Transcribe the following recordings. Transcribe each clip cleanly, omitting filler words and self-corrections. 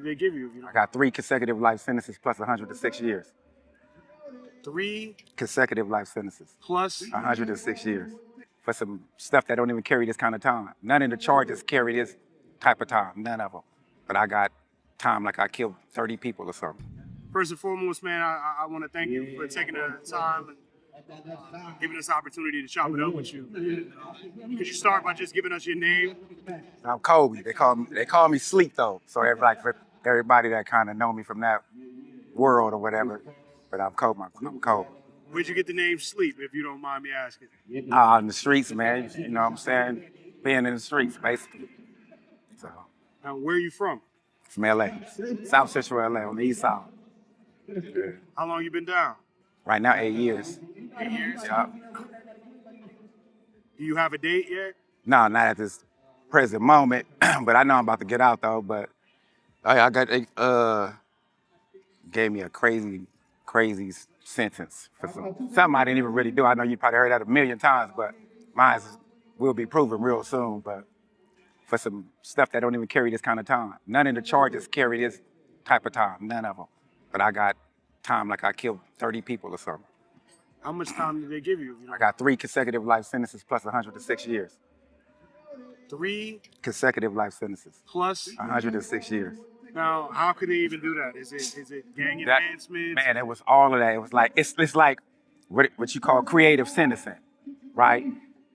did they give you? I got 3 consecutive life sentences plus 106 years. 3 consecutive life sentences, plus 106 years, for some stuff that don't even carry this kind of time. None of the charges carry this type of time, none of them. But I got time like I killed 30 people or something. First and foremost, man, I want to thank you for taking the time and giving us the opportunity to chop it up with you. Could you start by just giving us your name? I'm Kobe. They call me Sleep though. So for everybody that kind of know me from that world or whatever. But I'm Kobe. I'm Kobe. Where'd you get the name Sleep, if you don't mind me asking? In the streets, man. You know what I'm saying? Being in the streets, basically. So. Now, where are you from? From LA, South Central LA, on the east side. Yeah. How long you been down? Right now, 8 years. 8 years? Yeah. Do you have a date yet? No, not at this present moment, but I know I'm about to get out though. But I got gave me a crazy sentence for something I didn't even really do. I know you probably heard that a million times, but mine will be proven real soon. But for some stuff that don't even carry this kind of time. None of the charges carry this type of time, none of them. But I got time like I killed 30 people or something. How much time did they give you? I got 3 consecutive life sentences plus 106 years. 3 consecutive life sentences plus 106 years. Now, how could they even do that? Is it gang enhancement? Man, it was all of that. It was like it's like what you call creative sentencing, right?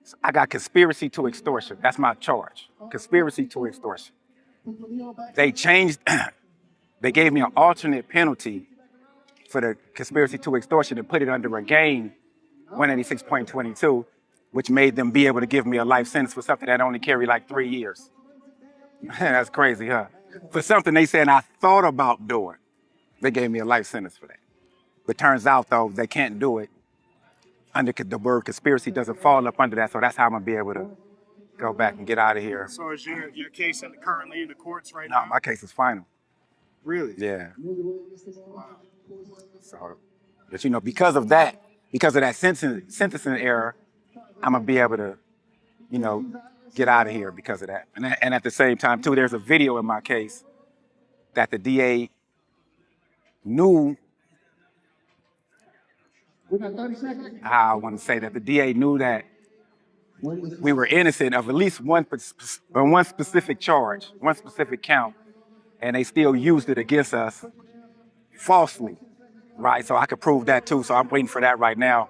So I got conspiracy to extortion. That's my charge. Conspiracy to extortion. They changed. They gave me an alternate penalty for the conspiracy to extortion and put it under a gang 186.22, which made them be able to give me a life sentence for something that only carried like 3 years. That's crazy, huh? For something they said I thought about doing, they gave me a life sentence for that. But turns out, though, they can't do it. The word conspiracy doesn't fall up under that, so that's how I'm going to be able to go back and get out of here. So is your case currently in the courts right now? No, my case is final. Really? Yeah. Wow. So, but you know, because of that sentencing error, I'm going to be able to, you know, get out of here because of that. And at the same time, too, there's a video in my case that the DA knew. I want to say that the DA knew that we were innocent of at least one specific charge, one specific count, and they still used it against us falsely, right? So I could prove that too. So I'm waiting for that right now.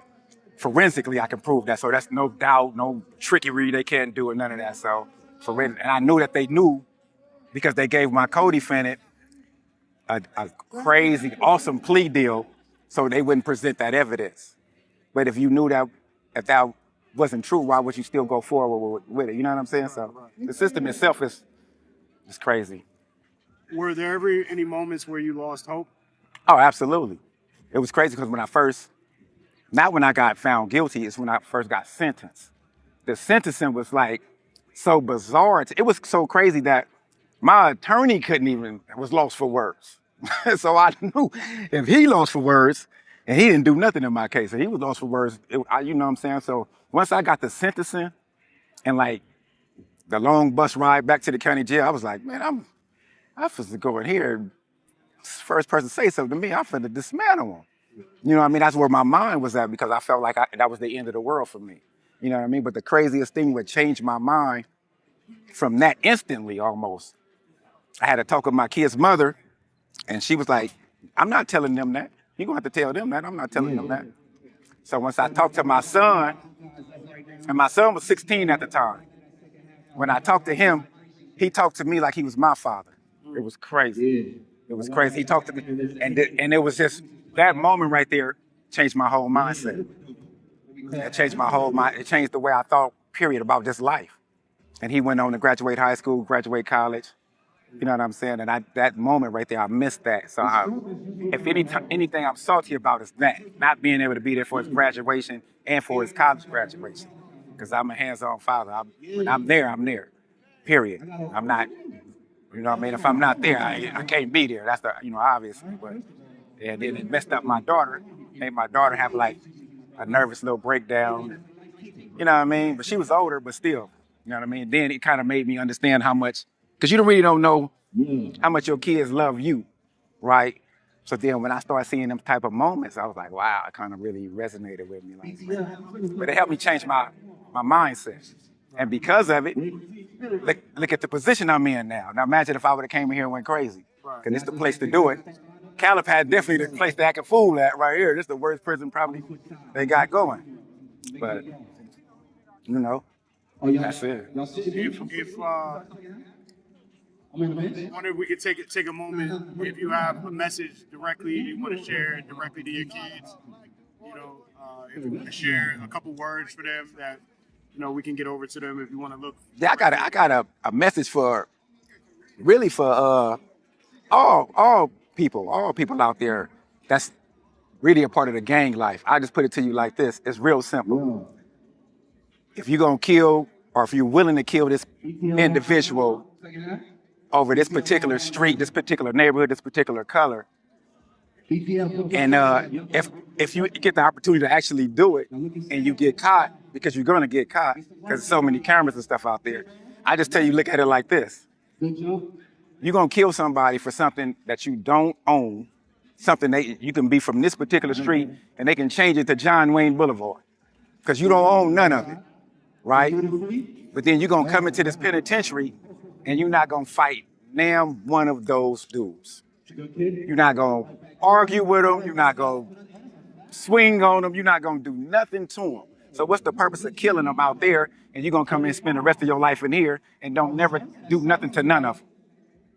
Forensically, I can prove that. So that's no doubt, no trickery. They can't do it, none of that. So and I knew that they knew because they gave my co-defendant a crazy, awesome plea deal so they wouldn't present that evidence. But if you knew that if that wasn't true, why would you still go forward with it? You know what I'm saying? So the system itself is crazy. Were there ever any moments where you lost hope? Oh, absolutely. It was crazy because not when I got found guilty, it's when I first got sentenced. The sentencing was like so bizarre. It was so crazy that my attorney was lost for words. So I knew if he lost for words, and he didn't do nothing in my case, and he was lost for words, you know what I'm saying? So once I got the sentencing and like the long bus ride back to the county jail, I was like, man, I'm supposed to go in here. First person to say something to me, I'm finna dismantle him. You know what I mean? That's where my mind was at because I felt like that was the end of the world for me. You know what I mean? But the craziest thing would change my mind from that instantly almost. I had to talk with my kid's mother and she was like, I'm not telling them that. You're gonna have to tell them that. I'm not telling them that. So once I talked to my son, and my son was 16 at the time, when I talked to him, he talked to me like he was my father. It was crazy. It was crazy. He talked to me, and it was just that moment right there changed my whole mindset. It changed my whole mind. It changed the way I thought, period, about just life. And he went on to graduate high school, graduate college. You know what I'm saying? And that moment right there, I missed that. So if anything I'm salty about is that, not being able to be there for his graduation and for his college graduation. Because I'm a hands-on father. When I'm there, period. I'm not, you know what I mean? If I'm not there, I can't be there. That's obviously. But and then it messed up my daughter. Made my daughter have like a nervous little breakdown. You know what I mean? But she was older, but still, you know what I mean? Then it kind of made me understand how much Because you really don't know how much your kids love you, right? So then when I started seeing them type of moments, I was like, wow, it kind of really resonated with me. Like, but it helped me change my mindset. And because of it, look at the position I'm in now. Now imagine if I would have came in here and went crazy. Because it's the place to do it. Calipatria definitely the place to act a fool at right here. This is the worst prison probably they got going. But, you know, that's it. If I wonder if we could take a moment, if you have a message directly you want to share directly to your kids, if you want to share a couple words for them that we can get over to them. If you want to look, yeah, I got a message for really for all people out there that's really a part of the gang life. I just put it to you like this: it's real simple. If you're gonna kill, or if you're willing to kill this individual over this particular street, this particular neighborhood, this particular color. And if you get the opportunity to actually do it and you get caught, because you're going to get caught because there's so many cameras and stuff out there, I just tell you, look at it like this. You're going to kill somebody for something that you don't own, something that you can be from this particular street and they can change it to John Wayne Boulevard because you don't own none of it, right? But then you're going to come into this penitentiary and you're not going to fight damn one of those dudes. You're not going to argue with them. You're not going to swing on them. You're not going to do nothing to them. So what's the purpose of killing them out there and you're going to come in and spend the rest of your life in here and don't never do nothing to none of them?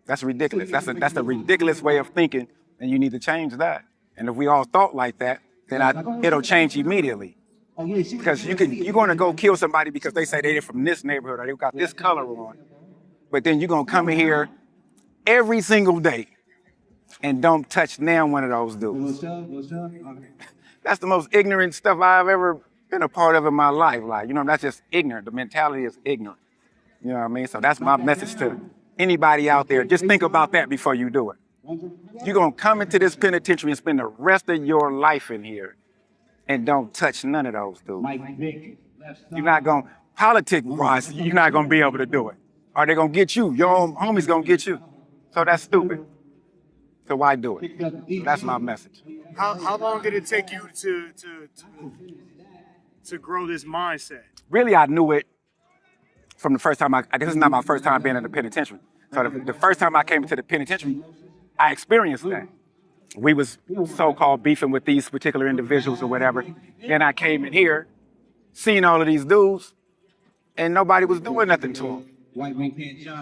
That's ridiculous. That's a ridiculous way of thinking, and you need to change that. And if we all thought like that, then it'll change immediately. Because you're going to go kill somebody because they say they're from this neighborhood or they got this color on. But then you're going to come in here every single day and don't touch now one of those dudes. That's the most ignorant stuff I've ever been a part of in my life. Like, that's just ignorant. The mentality is ignorant. You know what I mean? So that's my message to anybody out there. Just think about that before you do it. You're going to come into this penitentiary and spend the rest of your life in here and don't touch none of those dudes. You're not going, politics-wise, you're not going to be able to do it. Or they're going to get you. Your own homie's going to get you. So that's stupid. So why do it? So that's my message. How long did it take you to grow this mindset? Really, I knew it from the first time. I guess it's not my first time being in the penitentiary. So the first time I came into the penitentiary, I experienced that. We was so-called beefing with these particular individuals or whatever. Then I came in here, seeing all of these dudes, and nobody was doing nothing to them.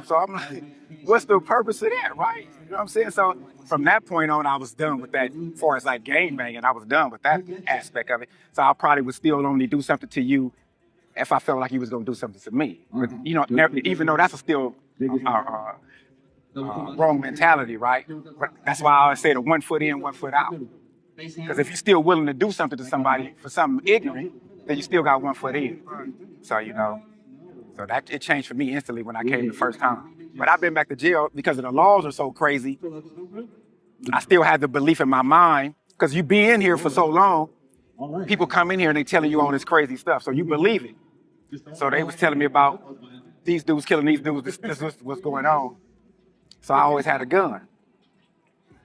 So I'm like, what's the purpose of that, right? You know what I'm saying? So from that point on, I was done with that. As far as like gang banging, I was done with that aspect of it. So I probably would still only do something to you if I felt like you was gonna do something to me. But, even though that's still wrong mentality, right? But that's why I always say the 1 foot in, 1 foot out. Because if you're still willing to do something to somebody for something ignorant, then you still got 1 foot in. So, so that it changed for me instantly when I came the first time. But I've been back to jail because of the laws are so crazy. I still had the belief in my mind, because you be in here for so long, people come in here and they telling you all this crazy stuff, so you believe it. So they was telling me about these dudes killing these dudes, this is what's going on. So I always had a gun.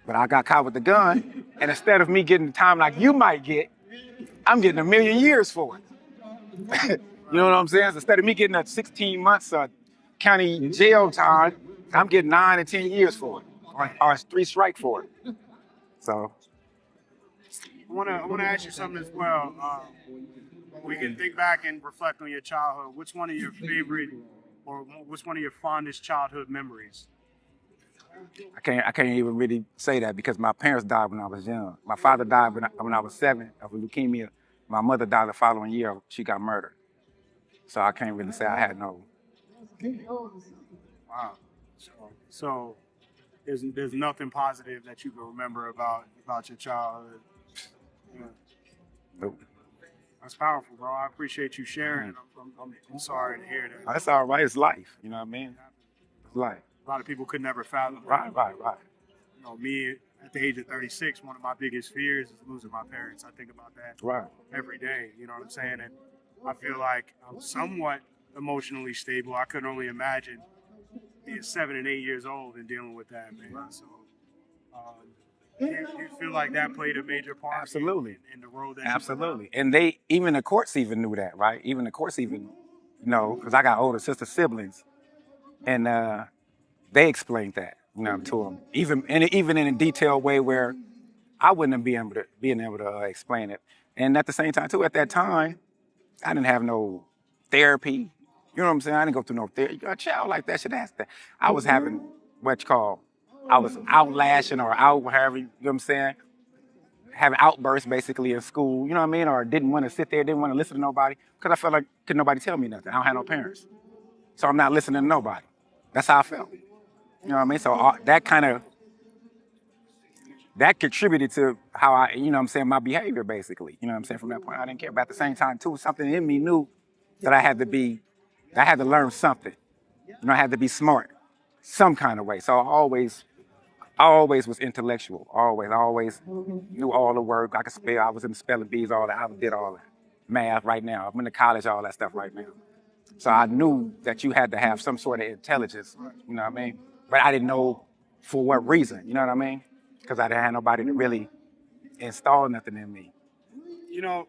But I got caught with the gun, and instead of me getting the time like you might get, I'm getting 1 million years for it. You know what I'm saying? So instead of me getting 16 months county jail time, I'm getting 9 and 10 years for it, or 3 strike for it. So I want to ask you something as well. We can think back and reflect on your childhood. What's one of your favorite, or what's one of your fondest childhood memories? I can't even really say that because my parents died when I was young. My father died when I was 7 of leukemia. My mother died the following year. She got murdered. So I can't really say I had no. Wow. So there's nothing positive that you can remember about your childhood. Yeah. Nope. That's powerful, bro. I appreciate you sharing. I'm sorry to hear that. That's all right. It's life. You know what I mean? It's life. A lot of people could never fathom. Right. Me at the age of 36, one of my biggest fears is losing my parents. I think about that every day. You know what I'm saying? And I feel like I'm somewhat emotionally stable. I could only imagine 7 and 8 years old and dealing with that, man. So, do you feel like that played a major part Absolutely. in the role that Absolutely. And even the courts even knew that, right? Even the courts even know, because I got older sister siblings, and they explained that, to them, even in a detailed way where I wouldn't have been able to explain it. And at the same time, too, at that time, I didn't have no therapy. You know what I'm saying? I didn't go through no therapy. A child like that should ask that. I was having what you call, I was outlashing or however, you know what I'm saying? Having outbursts basically in school, you know what I mean? Or didn't want to sit there, didn't want to listen to nobody because I felt like couldn't nobody tell me nothing. I don't have no parents. So I'm not listening to nobody. That's how I felt. You know what I mean? So that contributed to how I, my behavior basically. You know what I'm saying? From that point, I didn't care. But at the same time, too, something in me knew that I had to learn something. I had to be smart, some kind of way. So I always was intellectual. I always knew all the words. I could spell. I was in the spelling bees, all that. I did all that. Math right now. I'm in the college, all that stuff right now. So I knew that you had to have some sort of intelligence, you know what I mean? But I didn't know for what reason, you know what I mean? Because I didn't have nobody to really install nothing in me. You know,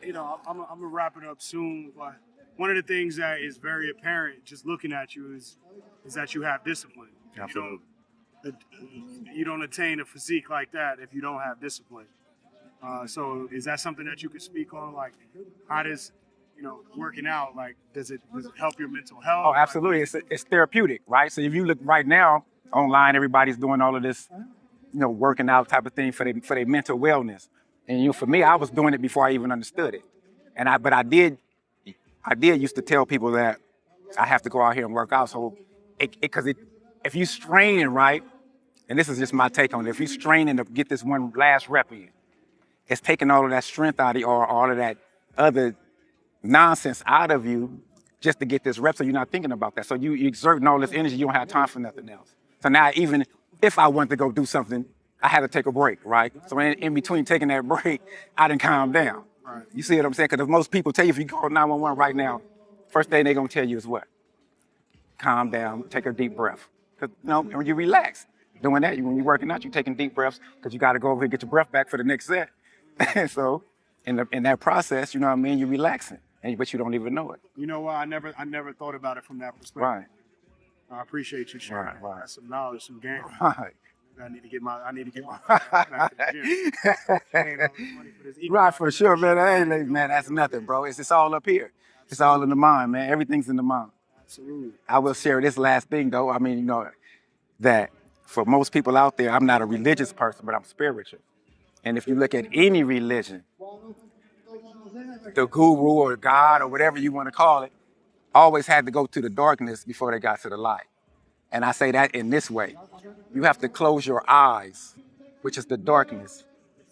I'm gonna wrap it up soon, but one of the things that is very apparent just looking at you is that you have discipline. Absolutely. You don't attain a physique like that if you don't have discipline. So is that something that you could speak on? Like, how does working out, like, does it help your mental health? Oh, absolutely. It's therapeutic, right? So if you look right now online, everybody's doing all of this, working out type of thing for their mental wellness. And for me, I was doing it before I even understood it. But I did used to tell people that I have to go out here and work out. So because if you strain, right, and this is just my take on it, if you straining to get this one last rep in, it's taking all of that strength out of you or all of that other nonsense out of you just to get this rep, so you're not thinking about that. So you exerting all this energy, you don't have time for nothing else. So now even if I wanted to go do something, I had to take a break, right? So in between taking that break, I didn't calm down. Right. You see what I'm saying? Because most people tell you if you call 911 right now, first thing they're going to tell you is what? Calm down, take a deep breath. Because when you relax, doing that, when you're working out, you're taking deep breaths because you got to go over here and get your breath back for the next set. So in that process, you know what I mean, you're relaxing, but you don't even know it. You know what? I never thought about it from that perspective. Right. I appreciate you sharing. Right. That's some knowledge, some game. Right. I need to get my back to the gym. Paying all this money for this Right, for sure, man. Man, that's nothing, bro. It's all up here. It's all in the mind, man. Everything's in the mind. Absolutely. I will share this last thing, though. I mean, that for most people out there, I'm not a religious person, but I'm spiritual. And if you look at any religion, the guru or God or whatever you want to call it, always had to go to the darkness before they got to the light. And I say that in this way. You have to close your eyes, which is the darkness,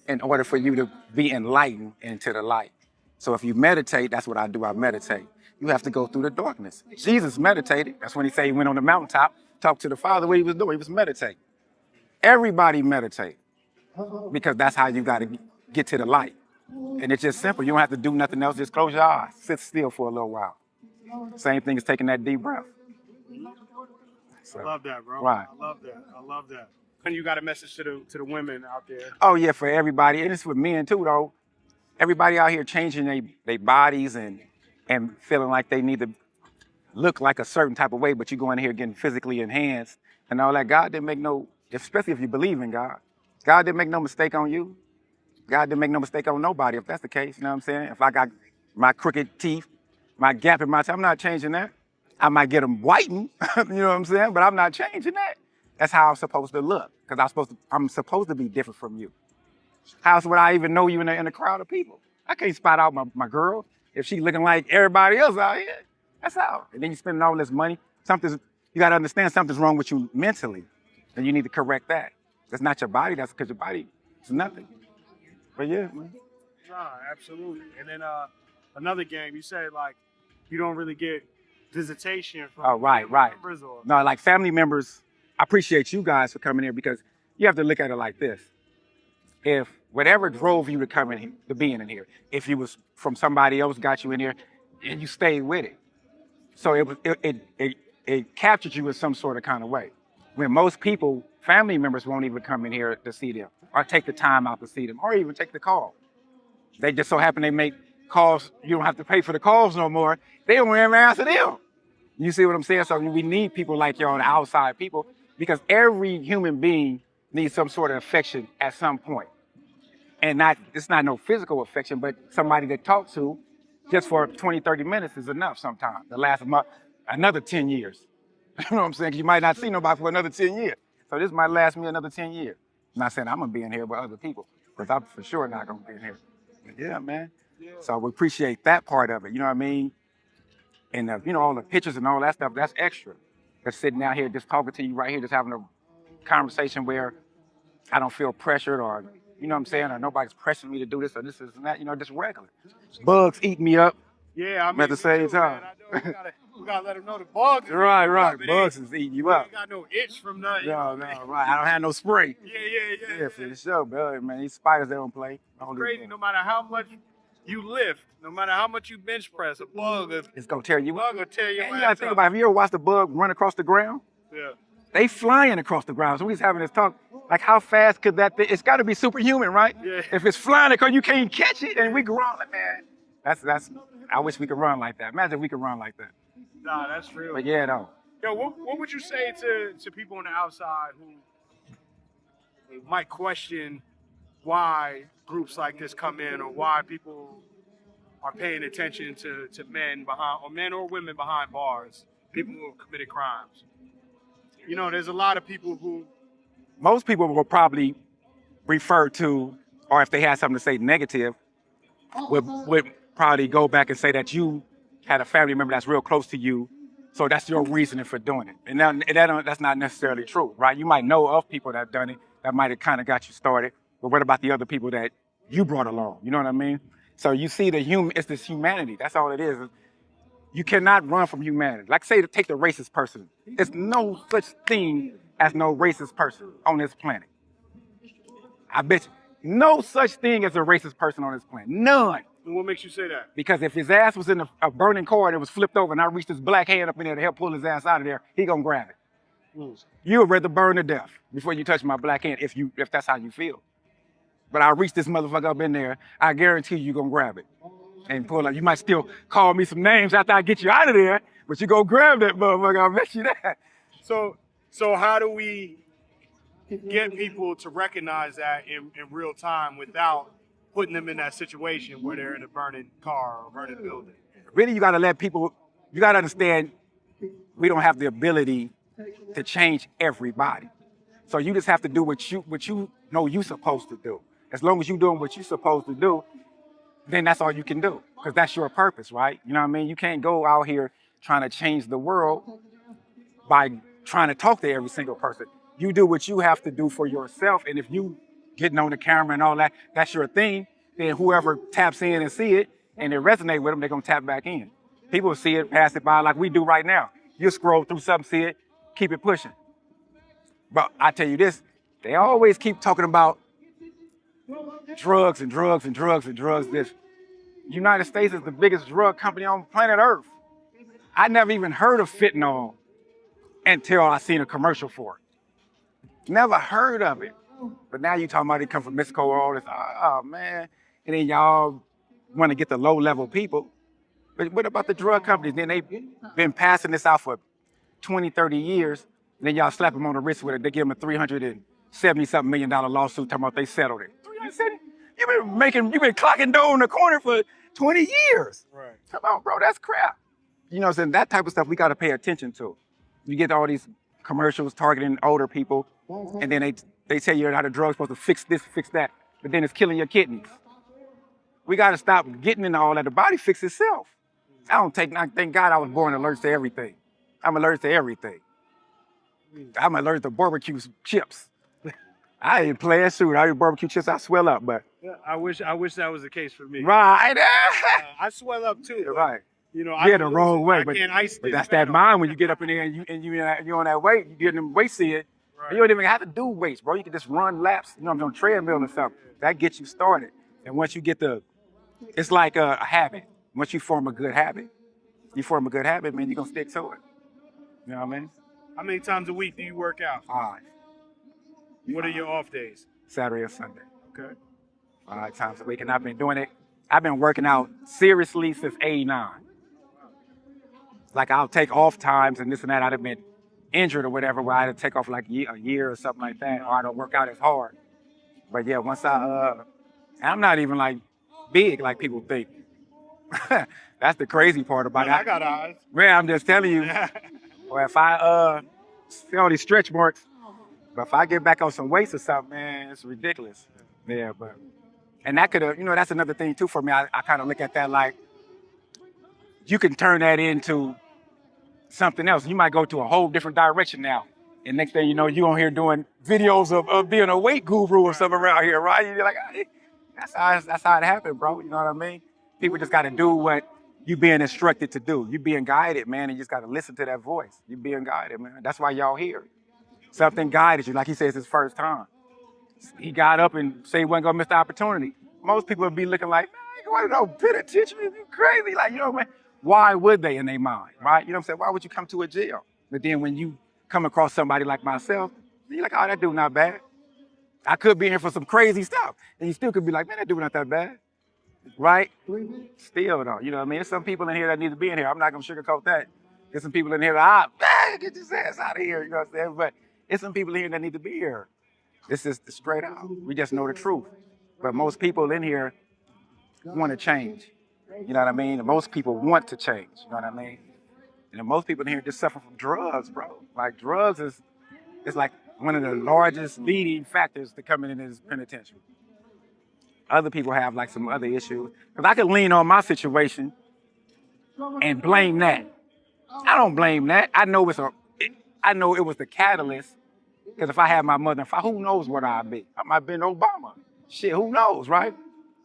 in order for you to be enlightened into the light. So if you meditate, that's what I do, I meditate. You have to go through the darkness. Jesus meditated. That's when he said he went on the mountaintop, talked to the Father. What he was doing, he was meditating. Everybody meditate because that's how you got to get to the light. And it's just simple. You don't have to do nothing else. Just close your eyes. Sit still for a little while. Same thing as taking that deep breath. So, I love that, bro. Right. I love that. And you got a message to the women out there. Oh, yeah, for everybody. And it's for men, too, though. Everybody out here changing their bodies and feeling like they need to look like a certain type of way, but you go in here getting physically enhanced and all that. God didn't make especially if you believe in God, God didn't make no mistake on you. God didn't make no mistake on nobody, if that's the case, you know what I'm saying? If I got my crooked teeth, my gap in my teeth, I'm not changing that. I might get them whitened, you know what I'm saying? But I'm not changing that. That's how I'm supposed to look, because I'm supposed to be different from you. How else would I even know you in a crowd of people? I can't spot out my girl if she looking like everybody else out here. That's how. And then you spending all this money. You got to understand something's wrong with you mentally, and you need to correct that. That's not your body. That's because your body is nothing. But yeah, man. Nah, absolutely. And then another game, you said like you don't really get visitation from right. members or... No, like family members. I appreciate you guys for coming here because you have to look at it like this. If whatever drove you to come in here, to being in here, if you was from somebody else got you in here, and you stayed with it. So it captures you in some sort of kind of way. When most people, family members won't even come in here to see them or take the time out to see them or even take the call. They just so happen they make calls. You don't have to pay for the calls no more. They don't ever answer them. You see what I'm saying? So we need people like you on the outside people because every human being needs some sort of affection at some point. And it's not no physical affection, but somebody to talk to just for 20, 30 minutes is enough sometimes to last another 10 years. You know what I'm saying? 'Cause you might not see nobody for another 10 years. So this might last me another 10 years. I'm not saying I'm going to be in here with other people because I'm for sure not going to be in here. But yeah, man. So we appreciate that part of it. You know what I mean? And, you know, all the pictures and all that stuff, that's extra. Just sitting out here, just talking to you right here, just having a conversation where I don't feel pressured or, you know what I'm saying, or nobody's pressuring me to do this or this and that, you know, just regular. Bugs eat me up. Yeah, I mean, at the same time. I know we gotta let them know the bugs. Right. Bugs is eating you up. Ain't got no itch from nothing. No, right. I don't have no spray. Yeah. Yeah, for sure, bro. Man, these spiders, they don't play. It's crazy. No matter how much you lift, no matter how much you bench press, a bug, it's gonna tear you up. Will tear you. And you gotta think about it. Have you ever watched a bug run across the ground? Yeah. They flying across the ground. So we was having this talk, like how fast could that thing? It's got to be superhuman, right? Yeah. If it's flying because you can't catch it, and we can run, like, man. That's. I wish we could run like that. Imagine if we could run like that. Nah, that's real. But yeah, though. Yo, what would you say to people on the outside who might question why groups like this come in or why people are paying attention to men or women behind bars, people who have committed crimes? You know, there's a lot of people who... Most people will probably refer to, or if they had something to say negative, would probably go back and say that you had a family member that's real close to you, so that's your reasoning for doing it. And that's not necessarily true, right? You might know of people that have done it, that might have kind of got you started, but what about the other people that you brought along? You know what I mean? So you see it's this humanity. That's all it is. You cannot run from humanity. Like say, take the racist person. There's no such thing as no racist person on this planet. I bet you. No such thing as a racist person on this planet. None. And what makes you say that? Because if his ass was in a burning car and it was flipped over and I reached his black hand up in there to help pull his ass out of there, he gonna grab it. You would rather burn to death before you touch my black hand if that's how you feel. But I reach this motherfucker up in there, I guarantee you gonna grab it and pull it. You might still call me some names after I get you out of there, but you go grab that motherfucker, I bet you that. So how do we get people to recognize that in real time without putting them in that situation where they're in a burning car or burning building? Really, you gotta understand we don't have the ability to change everybody. So you just have to do what you know you're supposed to do. As long as you're doing what you're supposed to do, then that's all you can do, because that's your purpose, right? You know what I mean? You can't go out here trying to change the world by trying to talk to every single person. You do what you have to do for yourself, and if you getting on the camera and all that, that's your thing, then whoever taps in and see it and it resonate with them, they're gonna tap back in. People see it, pass it by like we do right now. You scroll through something, see it, keep it pushing. But I tell you this, they always keep talking about drugs and drugs and drugs and drugs. This United States is the biggest drug company on planet Earth. I never even heard of fentanyl until I seen a commercial for it. Never heard of it. But now you talking about it come from Mexico or all this. Oh man. And then y'all want to get the low level people. But what about the drug companies? Then they've been passing this out for 20, 30 years. And then y'all slap them on the wrist with it. They give them a $370-something million lawsuit talking about they settled it. You've been clocking dough in the corner for 20 years. Right. Come on, bro, that's crap. You know what I'm saying? That type of stuff we got to pay attention to. You get all these commercials targeting older people, and then they tell you how the drug's supposed to fix this, fix that, but then it's killing your kidneys. We got to stop getting into all that. The body fixes itself. Thank God I was born allergic to everything. I'm allergic to everything. I'm allergic to barbecue chips. I ain't playing shoot. I eat barbecue chips, I swell up, but. Yeah, I wish that was the case for me. Right. I swell up too. Right. You know, the wrong way, but that's that mind when you get up in there and you're on that weight, you get them weights in. Right. You don't even have to do weights, bro. You can just run laps, you know, on a treadmill or something. That gets you started. And once you get it's like a habit. Once you form a good habit, man, you're gonna stick to it. You know what I mean? How many times a week do you work out? 5. What are your off days? Saturday or Sunday. Okay. 5 times a week. And I've been doing it. I've been working out seriously since '89. Like I'll take off times and this and that. I'd have been injured or whatever where I had to take off like a year or something like that. Or I don't work out as hard. But yeah, once and I'm not even like big like people think. That's the crazy part about it. I got eyes. Man, I'm just telling you. Or if I see all these stretch marks, but if I get back on some weights or something, man, it's ridiculous. Yeah, but and that could have, that's another thing too for me. I kind of look at that like you can turn that into something else. You might go to a whole different direction now. And next thing you know, you on here doing videos of being a weight guru or something around here, right? You're like, hey, that's how it happened, bro. You know what I mean? People just got to do what you being instructed to do. You being guided, man, and you just got to listen to that voice. You being guided, man. That's why y'all here. Something guided you, like he says, his first time. He got up and said he wasn't gonna miss the opportunity. Most people would be looking like, man, you want to know penitentiary? You crazy? Like, man. Why would they in their mind, right? You know what I'm saying? Why would you come to a jail? But then when you come across somebody like myself, you're like, oh, that dude not bad. I could be in here for some crazy stuff. And you still could be like, man, that dude not that bad. Right? Still though, you know what I mean? There's some people in here that need to be in here. I'm not gonna sugarcoat that. There's some people in here that, get your ass out of here, you know what I'm saying? But there's some people in here that need to be here. This is straight out. We just know the truth. But most people in here want to change. You know what I mean? And most people want to change. You know what I mean? And most people in here just suffer from drugs, bro. Like drugs is like one of the largest leading factors to coming into this penitentiary. Other people have like some other issues. Because I could lean on my situation and blame that. I don't blame that. I know it was the catalyst. Because if I had my mother, who knows what I'd be? I might have been Obama. Shit, who knows, right?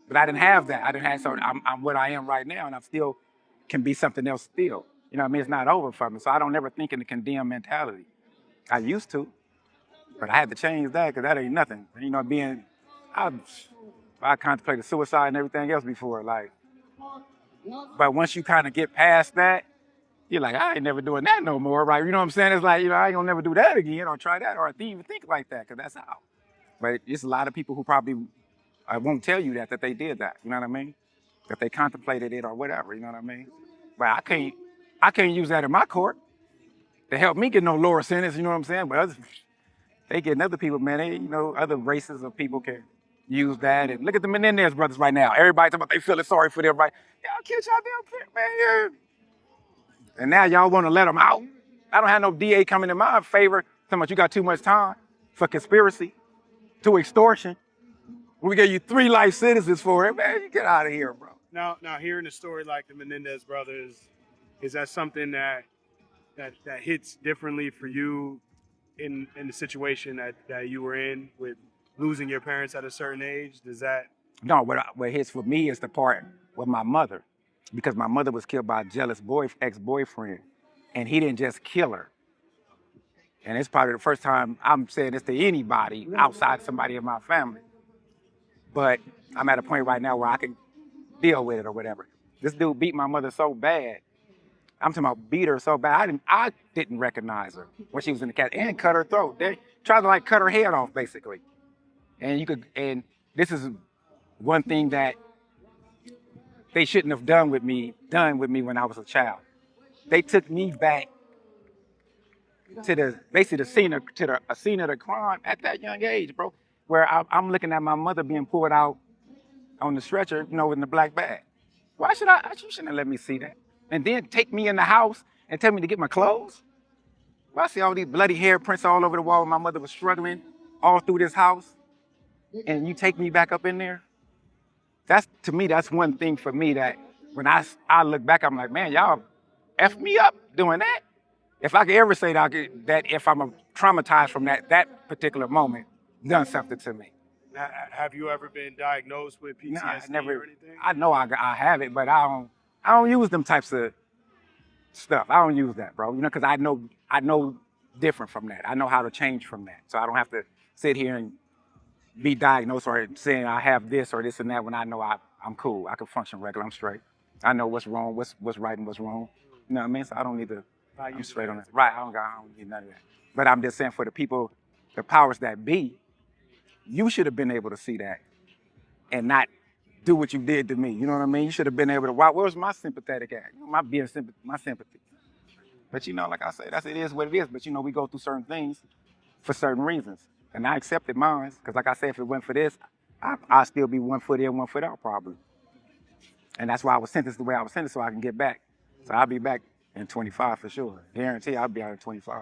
But I didn't have that. So I'm what I am right now, and I still can be something else still. You know what I mean? It's not over for me. So I don't ever think in the condemn mentality. I used to, but I had to change that because that ain't nothing. You know, I contemplated suicide and everything else before, like. But once you kind of get past that, you're like, I ain't never doing that no more, right? You know what I'm saying? It's like, I ain't gonna never do that again or try that, or I didn't even think like that, because that's how. But it's a lot of people who probably I won't tell you that they did that. You know what I mean? That they contemplated it or whatever. You know what I mean? But I can't use that in my court to help me get no lower sentence. You know what I'm saying? But they getting other people, man. Other races of people can use that. And look at the Menendez brothers right now. Everybody talking about they feeling sorry for them, right? Y'all kill y'all damn kid, man. Yeah. And now y'all want to let them out. I don't have no DA coming in my favor. Talking about you got too much time for conspiracy to extortion. We gave you 3 life sentences for it, man. You get out of here, bro. Now, hearing a story like the Menendez brothers, is that something that hits differently for you in the situation that you were in with losing your parents at a certain age? Does that? No, what hits for me is the part with my mother, because my mother was killed by a jealous ex-boyfriend, and he didn't just kill her. And it's probably the first time I'm saying this to anybody outside somebody in my family. But I'm at a point right now where I can deal with it or whatever. This dude beat my mother so bad. I'm talking about beat her so bad. I didn't recognize her when she was in the cat, and cut her throat. They tried to cut her head off basically. And this is one thing that they shouldn't have done with me when I was a child. They took me back to basically a scene of the crime at that young age, bro, where I'm looking at my mother being pulled out on the stretcher, in the black bag. Why should you shouldn't have let me see that. And then take me in the house and tell me to get my clothes. Well, I see all these bloody hair prints all over the wall. My mother was struggling all through this house. And you take me back up in there. To me, that's one thing for me that when I look back, I'm like, man, y'all effed me up doing that. If I could ever say that if I'm traumatized from that particular moment, done something to me. Have you ever been diagnosed with PTSD or anything? I know I have it, but I don't use them types of stuff. I don't use that, bro. Because I know different from that. I know how to change from that. So I don't have to sit here and be diagnosed or saying I have this or this and that when I know I'm cool. I can function regular. I'm straight. I know what's wrong, what's right and what's wrong. You know what I mean? So I don't need to I'm straight on that. Right, I don't need none of that. But I'm just saying for the people, the powers that be, you should have been able to see that and not do what you did to me. You know what I mean? You should have been able to, where was my sympathetic at? You know, my sympathy. But you know, like I say, it is what it is. But you know, we go through certain things for certain reasons. And I accepted mine, because like I said, if it went for this, I'd still be 1 foot in, 1 foot out probably. And that's why I was sentenced the way I was sentenced, so I can get back. So I'll be back in 25 for sure. Guarantee I'll be out in 25.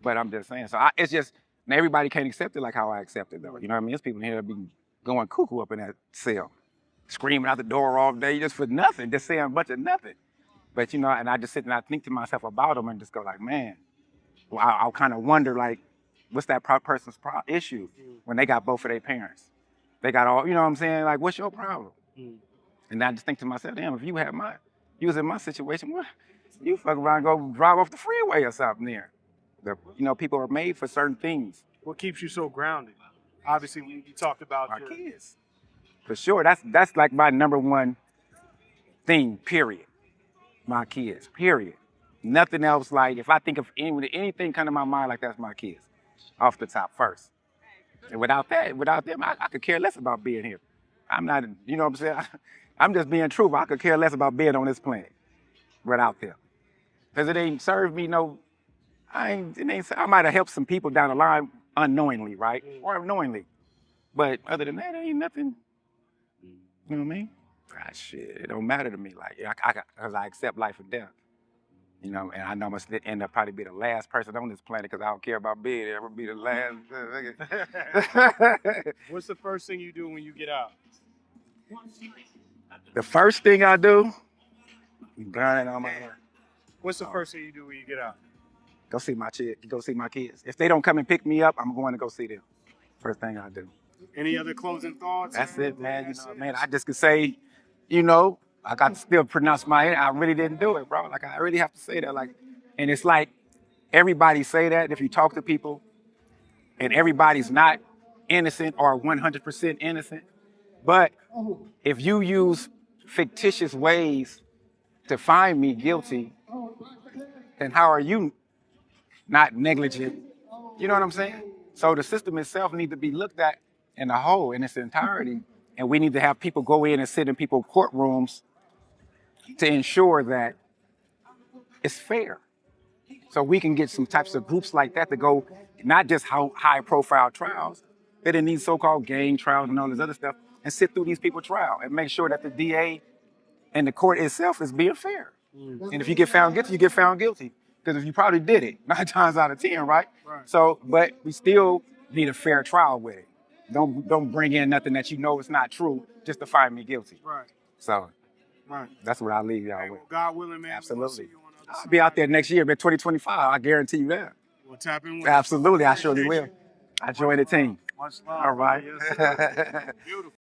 But I'm just saying, so it's just, and everybody can't accept it like how I accept it though. You know what I mean? There's people in here that be going cuckoo up in that cell, screaming out the door all day just for nothing, just saying a bunch of nothing. But you know, and I just sit and I think to myself about them and just go like, man, well, I'll kind of wonder like, what's that person's issue when they got both of their parents? They got all, you know what I'm saying? Like, what's your problem? And I just think to myself, damn, if you was in my situation, what? You fuck around and go drive off the freeway or something there. You know, people are made for certain things. What keeps you so grounded? Obviously, you talked about my kids. For sure, that's like my number one thing, period. My kids, period. Nothing else. Like, if I think of anything come to my mind, like that's my kids, off the top first. And without them, I could care less about being here. I'm not, you know what I'm saying? I'm just being truthful. I could care less about being on this planet without them. Because it ain't served me no, I might have helped some people down the line unknowingly, right? Or knowingly. But other than that, ain't nothing, you know what I mean? Shit, it don't matter to me. Like, because I accept life or death. You know, and I know I'm going to end up probably be the last person on this planet because I don't care about being there. I'm going to be the last. What's the first thing you do when you get out? The first thing I do, burning on my work. What's the first thing you do when you get out? Go see my kids. If they don't come and pick me up, I'm going to go see them. First thing I do. Any other closing thoughts? That's it, man. You know, man, I just could say, you know, I got to still pronounce my name. I really didn't do it, bro. Like, I really have to say that. Like, and it's like everybody say that if you talk to people, and everybody's not innocent or 100% innocent. But if you use fictitious ways to find me guilty, then how are you not negligent? You know what I'm saying? So the system itself needs to be looked at in a whole, in its entirety. And we need to have people go in and sit in people's courtrooms to ensure that it's fair. So we can get some types of groups like that to go, not just high-profile trials, but in these so-called gang trials and all this other stuff, and sit through these people's trial and make sure that the DA and the court itself is being fair. And if you get found guilty, you get found guilty. Because if you probably did it, 9 times out of 10, right? So, but we still need a fair trial with it. Don't bring in nothing that you know is not true just to find me guilty. Right. So, that's what I'll leave y'all with. Well, God willing, man. Absolutely. I'll be out there next year, man, 2025. I guarantee you that. We'll tap in with Absolutely, I surely will. I join the team. Much love. All right. Yes, beautiful.